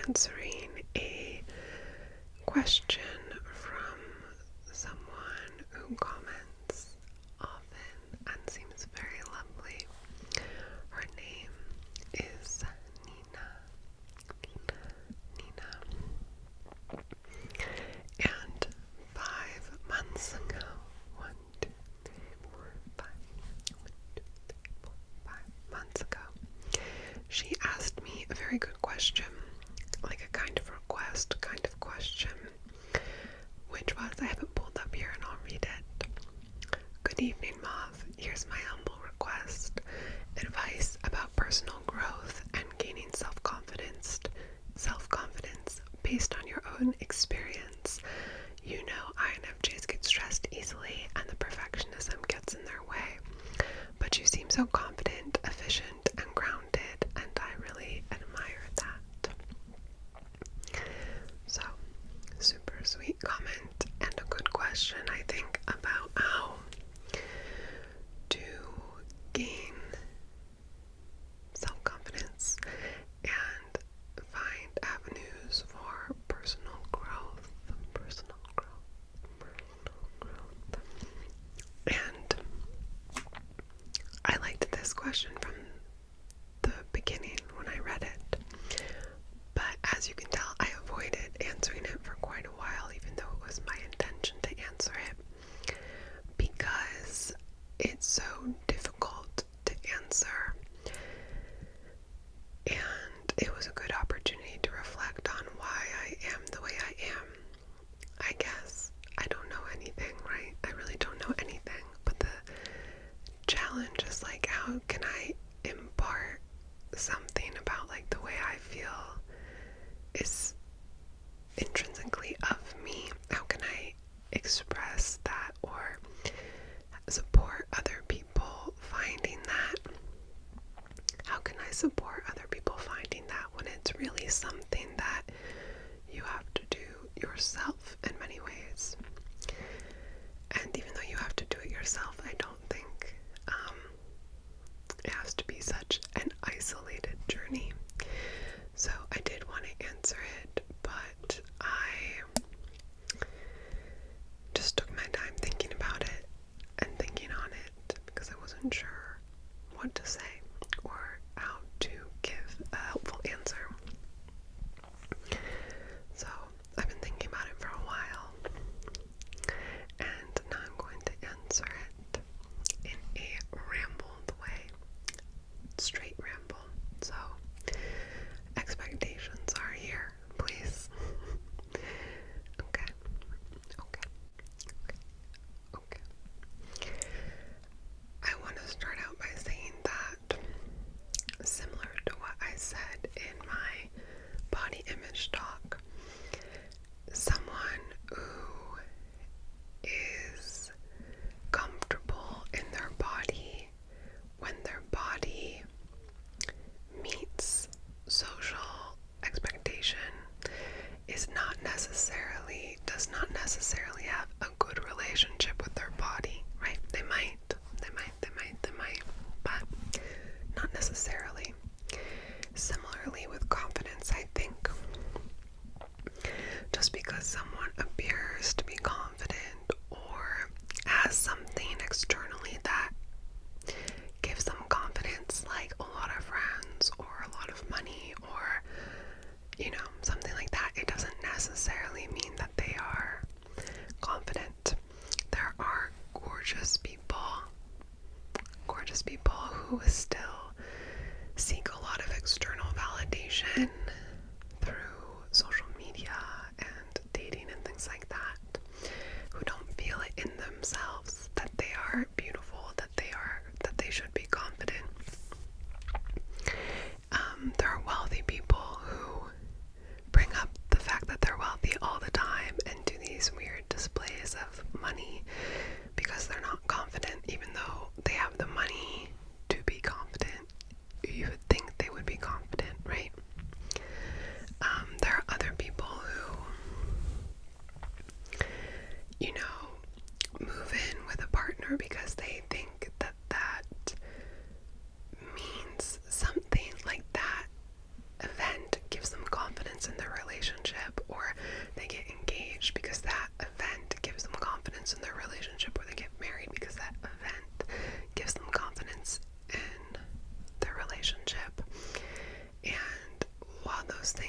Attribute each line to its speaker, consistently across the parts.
Speaker 1: answering a question from someone who comments often and seems very lovely. Her name is Nina. And 5 months ago, 1, 2, 3, 4, 5, 1, 2, 3, 4, 5 months ago, she asked me a very good question, like a kind of request, kind of question, which was, I have it pulled up here and I'll read it. Good evening, Mauve. Here's my humble request. Advice about personal growth and gaining self-confidence based on your own experience. You know, INFJs get stressed easily and the perfectionism gets in their way. But you seem so confident, efficient, and grounded, and I really admire that. So, super sweet comment and a good question, I think, about how to gain self-confidence and find avenues for personal growth. And I liked this question from the beginning when I read it, but as you can tell, I avoided answering it for quite a while, even though it was my intention to answer it, because it's so difficult to answer, and it was a good opportunity to reflect on why I am the way I am. I guess I don't know anything, right? I really don't know anything, but the challenge is like, how can I impart something about like the way I feel is intrinsically of me? How can I express that or support other people finding that? How can I support other people finding that when it's really something that you have to do yourself in many ways? And even though you have to do it yourself, I don't think it has to be such an isolated journey. So I did want to answer it, but I just took my time thinking about it and thinking on it because I wasn't sure what to say or how to give a helpful answer. So I've been thinking about it for a while, and now I'm going to answer it in a rambled way, straight ramble. So expectations are here, please. Okay. I want to start out by saying that, similar to what I said in my body image talk, someone who is comfortable in their body when their body meets social expectation does not necessarily have a good relationship with their body, right? They might, but not necessarily. Similarly with confidence, I think just because someone appears to be confident or has something externally that gives them confidence, like a lot of friends or a lot of money or, something like that, it doesn't necessarily mean that they are confident. There are gorgeous people who still seek a lot of external validation through social media and dating and things like that, who don't feel it in themselves that they are beautiful, that they should be confident. There are wealthy people who bring up the fact that they're wealthy all the time and do these weird displays of money because they're not confident, even though they have the money to be confident. You would think they would be confident, right? There are other people who, move in with a partner because they think that means something, like that event gives them confidence in their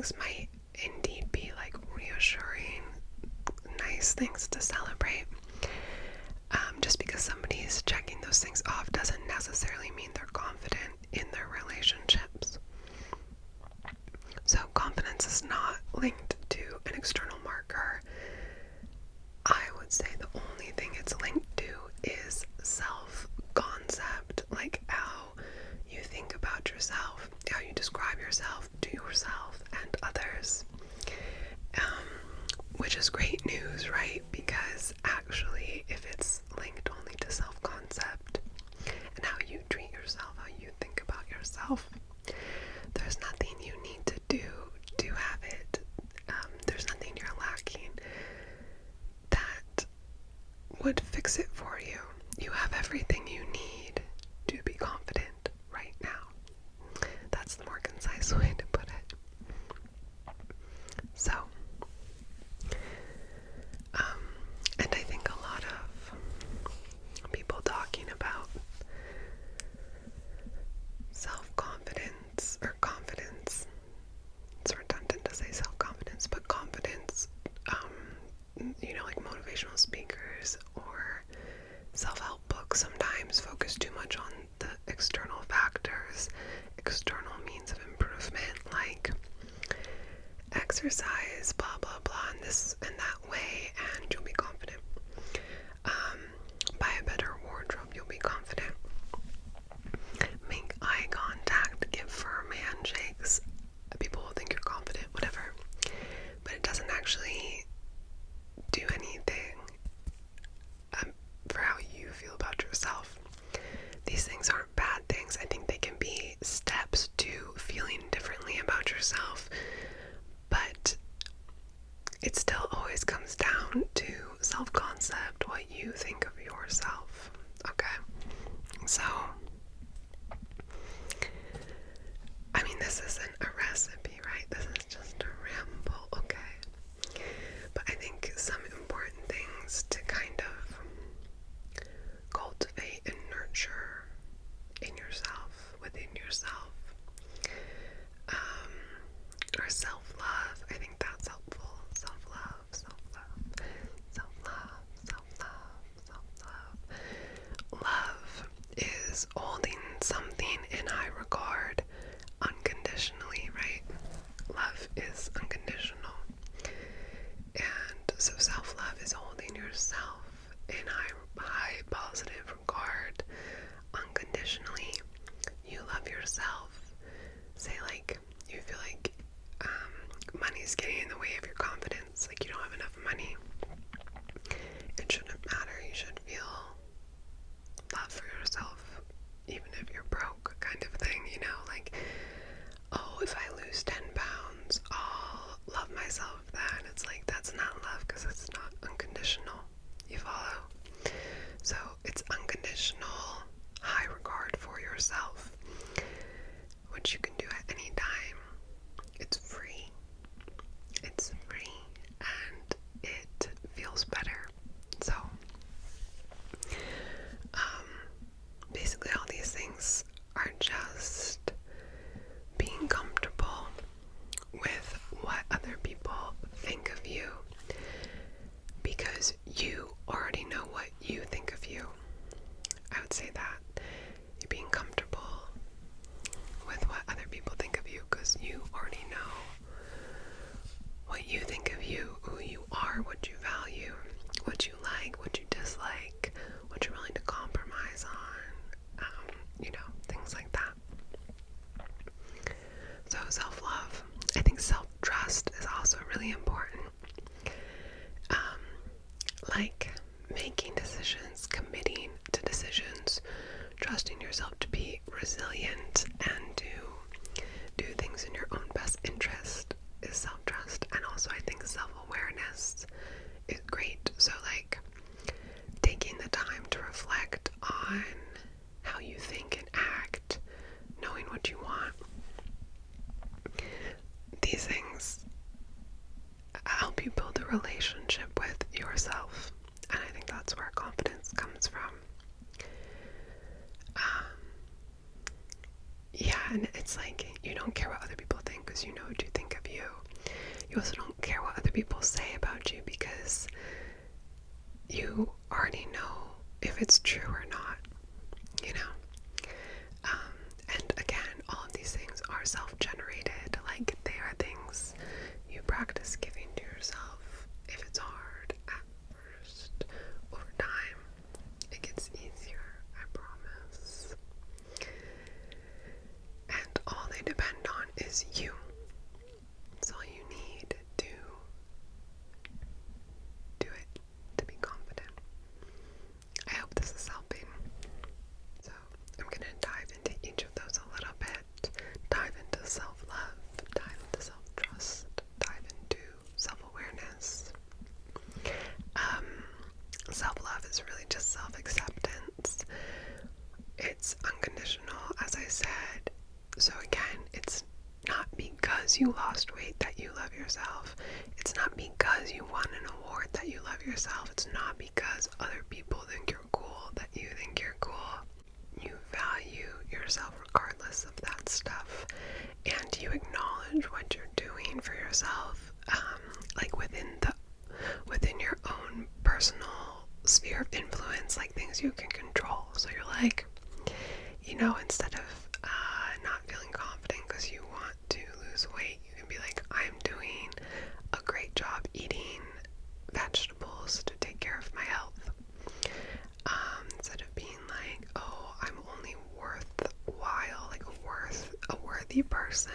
Speaker 1: things might indeed be like reassuring, nice things to celebrate. Just because somebody's checking those things off doesn't necessarily mean they're confident in their relationships. So confidence is not linked to an external marker. I would say the only thing it's linked to is self-concept, like how you think about yourself, how you describe yourself to yourself and others. Which is great news, right? Because actually, if it's linked only to self-concept and how you treat yourself, how you think about yourself, there's nothing you need to do to have it. There's nothing you're lacking that would fix it for you. You have everything you need to be confident right now. That's the more concise way to put it. So, and I think a lot of people talking about self-confidence or confidence, it's redundant to say self-confidence, but confidence, like motivational speakers or self-help books sometimes focus too much on the external factors, external means of improvement, like exercise, blah, blah, blah, in this and that way, and you'll be confident. Buy a better wardrobe, you'll be confident. Make eye contact, give firm handshakes. People will think you're confident, whatever. But it doesn't actually do anything for how you feel about yourself. These things aren't bad things. I think they can be steps to feeling differently about yourself. But it still always comes down to self-concept, what you think of yourself. Okay? So, I mean, this isn't a recipe, right? This is just a ramble, okay? But I think some important things to kind of cultivate and nurture in yourself, within yourself, or self-love. I think that's helpful. Self-love, self-love, self-love, self-love, self-love. Love is holding something in high regard unconditionally, right? Love is unconditional. And so self-love is holding yourself in high positive regard unconditionally. You love yourself. Say, like, you feel like money's getting in the way of your confidence, like you don't have enough money. It shouldn't matter. You should feel love for yourself, even if you're broke, kind of thing, like, oh, if I lose 10 pounds, I'll love myself then. It's like, that's not love, because it's not unconditional. You follow? So it's unconditional, high regard for yourself, which you can do at any time. It's free. It's free, and it feels better. So, basically all these things are just being comfortable with what other people think of you, because you already know what you think of you. I would say that. You're being comfortable with what other people think of you, because you already know what you think of you, who you are, what you value, what you like, what you dislike, what you're willing to compromise on, things like that. So self-love. I think self-trust is also really important. Like making decisions, committing to decisions, trusting yourself to be resilient and to do things in your own best interest is self-trust. And also I think self-awareness is great. So like taking the time to reflect on how you think and act, knowing what you want. These things help you build a relationship with yourself, and I think that's where confidence comes from. Yeah, and it's like you don't care what other people think because you know what you think of you. You also don't care what other people say about you because you already know if it's true or not, you know? And again, all of these things are self-generated. Like, they are things you practice giving to yourself. If it's hard at first, over time, it gets easier, I promise. And all they depend on is you. It's all you need to do it, to be confident. I hope this is helping. So I'm going to dive into each of those a little bit. Dive into self-love, dive into self-trust, dive into self-awareness. Self-love is really just self-acceptance. It's unconditional, as I said. So again, it's not because you lost weight that you love yourself. It's not because you won an award that you love yourself. It's not because other people think you're cool that you think you're cool. You value yourself regardless of that stuff, and you acknowledge what you're doing for yourself, like within your own personal sphere of influence, like things you can control. So you're like, you know, instead of not feeling confident because you want to lose weight, you can be like, I'm doing a great job eating vegetables to take care of my health. Instead of being like, oh, I'm only worthwhile, like a worthy person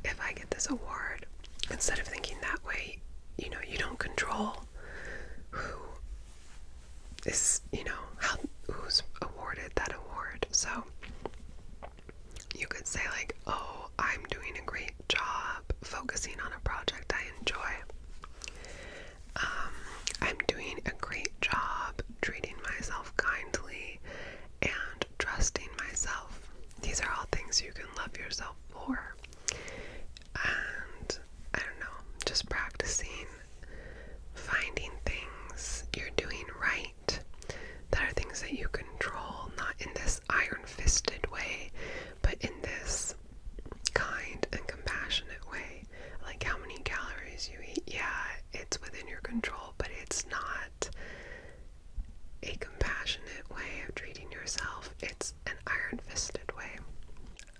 Speaker 1: if I get this award. Instead of thinking that way, you know, you don't control who is, you know, who's awarded that award. So you could say like, oh, I'm doing a great job focusing on a project I enjoy. I'm doing a great job treating myself kindly and trusting myself. These are all things you can love yourself for. And I don't know, just practicing finding things you're doing right that are things that you control, not in this iron-fisted way, but in this kind and compassionate way. Like how many calories you eat, yeah, it's within your control, but it's not a compassionate way of treating yourself. It's an iron-fisted way.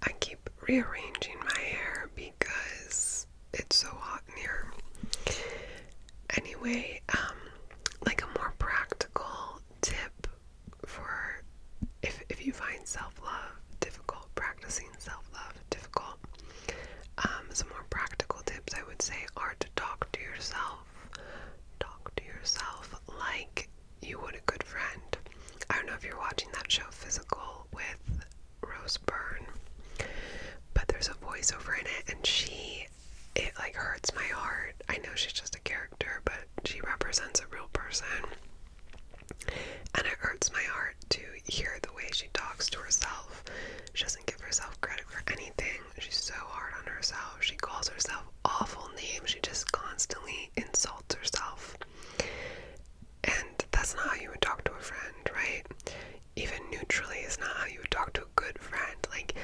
Speaker 1: I keep rearranging my hair because it's so hot in here. Anyway, like a more practical tip for if you find self-love difficult, practicing self-love difficult, some more practical tips I would say are to talk to yourself like you would a good friend. I don't know if you're watching that show Physical with Rose Byrne, but there's a voiceover in it, and it like hurts my heart. I know she's just a character, but she represents a real person, and it hurts my heart to hear the way she talks to herself. She doesn't give herself credit for anything. She's so hard on herself. She calls herself awful names. She just constantly insults herself. And that's not how you would talk to a friend, right? Even neutrally is not how you would talk to a good friend. Like,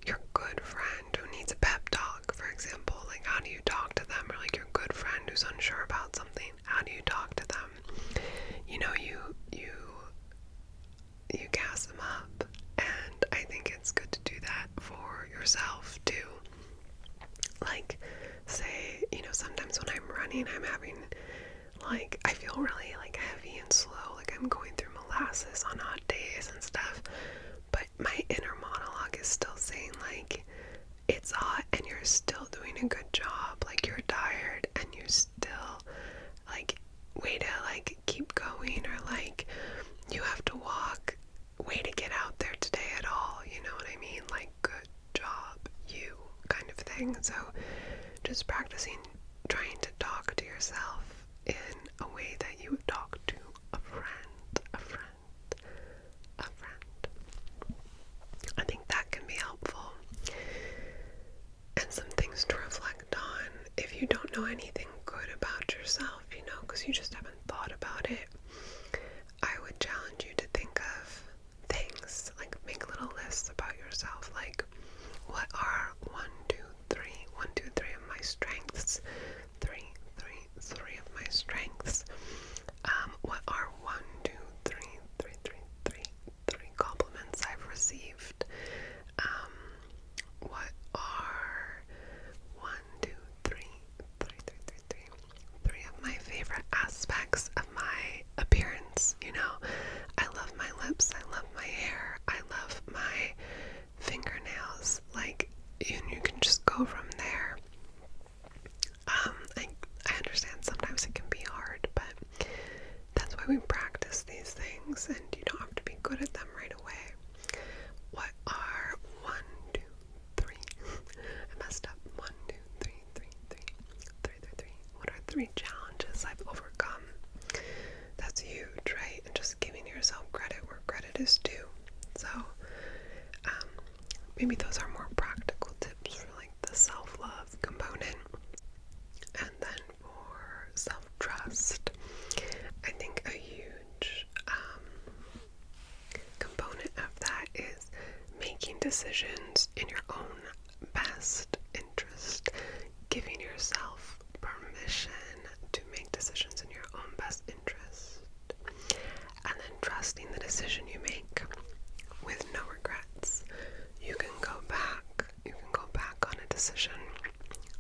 Speaker 1: your good friend who needs a pep talk, for example. Like, how do you talk to them? Or like your good friend who's unsure about something. How do you talk to them? You know, you gas them up. And I think it's good to do that for yourself too. Like, say, you know, sometimes when I'm running, I'm having, like, I feel really, like, heavy and slow, like I'm going through molasses on hot days and stuff, but my inner monologue is still saying, like, it's hot and you're still doing a good job, like, you're tired and you're still, like, way to, like, keep going, or, like, you have to walk, way to get out there today at all, you know what I mean? Like, good job, you, kind of thing. So just practicing trying to talk to yourself in a way that you would talk to a friend. I think that can be helpful. And some things to reflect on if you don't know anything good about yourself, you know, because you just haven't thought about it. I would challenge you to think of things, like make little lists about yourself, like what are 1, 2, 3 of my strengths? maybe those are more practical tips for like the self-love component. And then for self-trust, I think a huge component of that is making decisions in your own best interest, giving yourself permission to make decisions in your own best interest, and then trusting the decision you make with no regrets. You can go back on a decision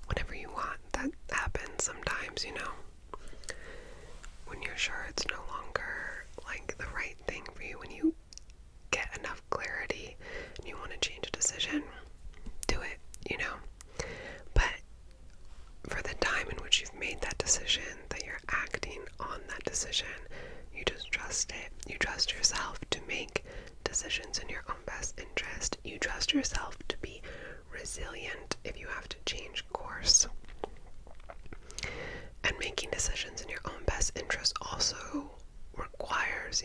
Speaker 1: whenever you want. That happens sometimes, when you're sure it's no longer like the right thing for you, when you get enough clarity and you want to change a decision, do it, But for the time in which you've made that decision, that you're acting on that decision, you just trust it. You trust yourself to make decisions in your own best interest. You trust yourself to be resilient if you have to change course. And making decisions in your own best interest also requires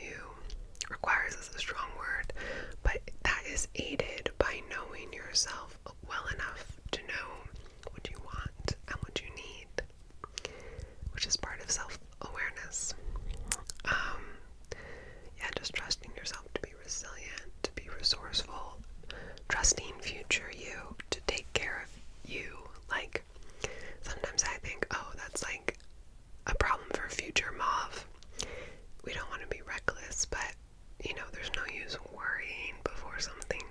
Speaker 1: is a strong word, but that is aided by knowing yourself well enough to know what you want and what you need, which is part of self-awareness. Just trusting yourself to be resilient, to be resourceful, trusting future you to take care of you. Like, sometimes I think, oh, that's like a problem for future Mauve. We don't want to be reckless, but there's no use worrying before something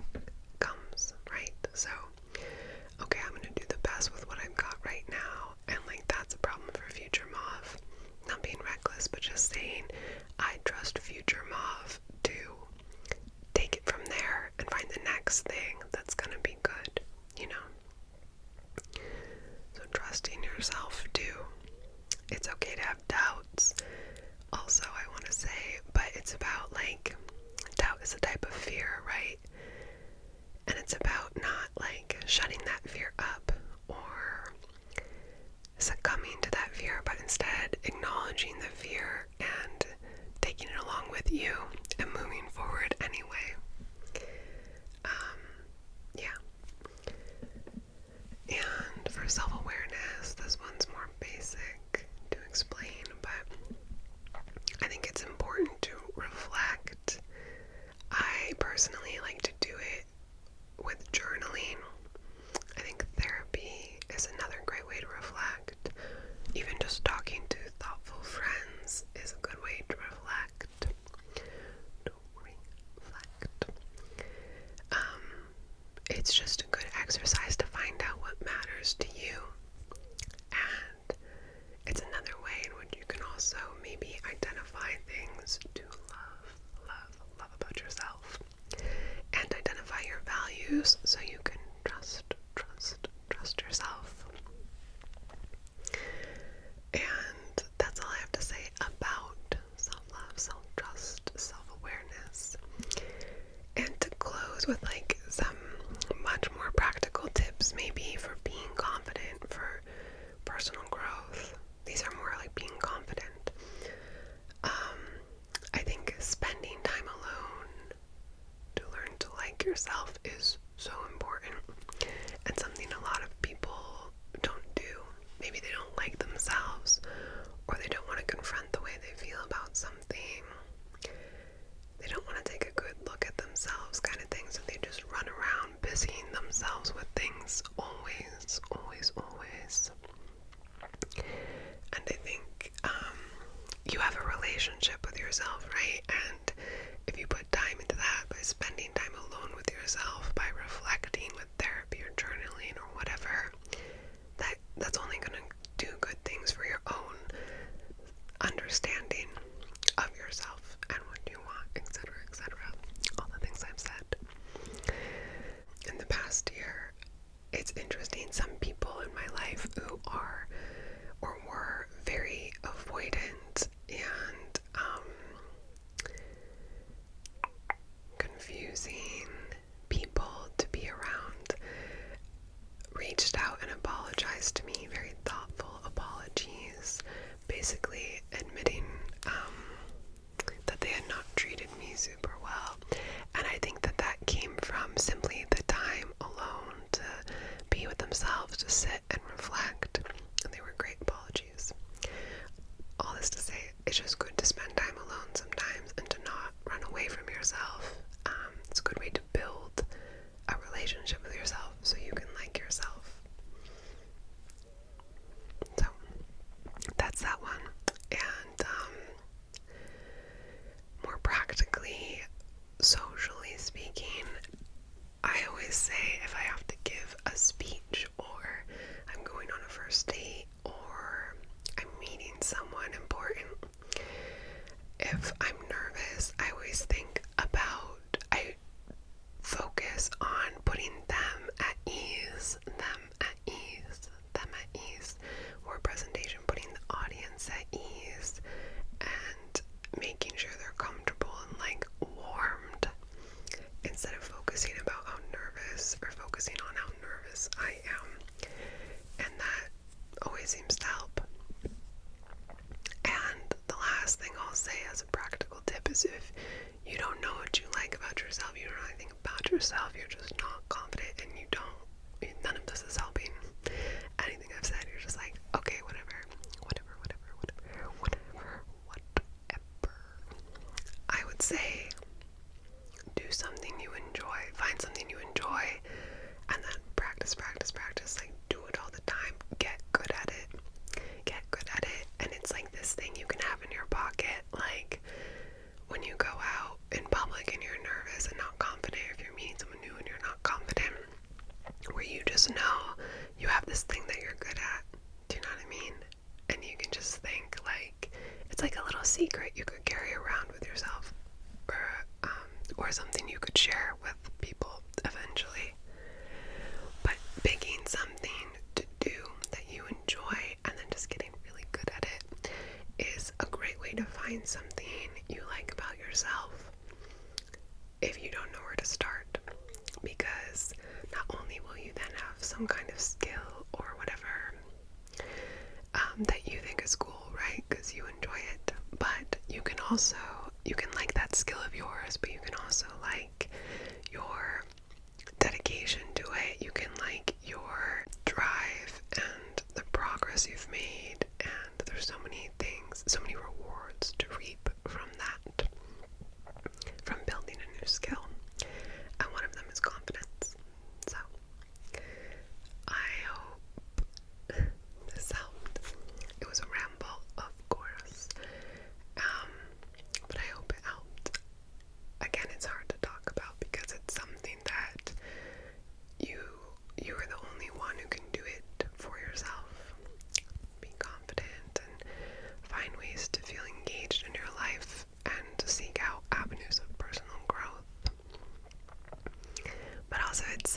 Speaker 1: comes, right? So, okay, I'm gonna do the best with what I've got right now, and like that's a problem for future Mauve. Not being reckless, but just saying, I trust future Mauve to take it from there and find the next thing that's gonna be good, So trusting yourself too. It's okay to have doubts. Also, I want to say, but it's about like, doubt is a type of fear, right? And it's about not like shutting that fear up or succumbing to that fear, but instead acknowledging the fear and taking it along with you and moving forward anyway. And for self-awareness, this one's more basic to explain, but I think it's important to reflect. I personally like to do it with journaling. I think therapy is another great way to reflect. Even just talking to thoughtful friends is a good way to reflect. It's just a good exercise to find out what matters to you. And it's another way in which you can also maybe identify things to love about yourself. And identify your values so you can trust yourself. And that's all I have to say about self-love, self-trust, self-awareness. And to close with like some much more practical tips, maybe for being confident, for personal growth. These are more like being confident. I think spending time alone to learn to like yourself is so important, and something a lot of people don't do. Maybe they don't like themselves, or they don't want to confront the way they feel about something. They don't want to take a good look at themselves, kind of thing, so they just run around busying themselves with things always. And I think you have a relationship with yourself, right? And if you put time into that by spending time alone with yourself, by reflecting with therapy or journaling or whatever, that's only going to do good things for your own understanding of yourself and what you want, etc., all the things I've said. In the past year, it's interesting, some people in my life who are or were very avoidant and confusing people to be around reached out and apologized to me, very thoughtful apologies, basically admitting that they had not treated me super well. And I think that came from simply the time relationship with yourself so you can like yourself. So that's that one. And more practically, socially speaking, I always say if I have to give a speech, or I'm going on a first date, or I'm meeting someone important, if I'm nervous, I always think about, I focus on putting them at ease, or presentation, putting the audience at ease, and making sure they're comfortable and like warmed, instead of focusing about how nervous, or focusing on how nervous I am. And that always seems to help. And the last thing I'll say as a practical tip is, if you don't know what you like about yourself, you don't know anything about yourself, you're just not confident, and none of this is helping anything I've said, you're just like, okay, whatever. I would say, do something you enjoy, find something you enjoy, and then practice, like do it all the time, get good at it, and it's like this thing you can have in your pocket, like when you go out in public and you're nervous and not confident, if you're meeting someone new and you're not confident, where you just know you have this thing that you're good at, do you know what I mean? And you can just think, like, it's like a little secret you could carry around with yourself, or something you could share with people eventually. But picking something to do that you enjoy and then just getting really good at it is a great way to find something you like about yourself if you don't know where to start, because not only will you then have some kind of skill or whatever that you think is cool, right, because you enjoy it, but you can like that skill of yours, but you can also like your dedication to it, you can like your drive and the progress you've made, and there's so many things, so many rewards to reap from that, from building a new skill, and one of them is confidence. So I hope this helped. It was a ramble, of course, but I hope it helped. Again, it's hard to talk about because it's something that you are the only one who can do it for yourself. Be confident and find ways to feel engaged in your life and to seek out avenues of personal growth. But also, it's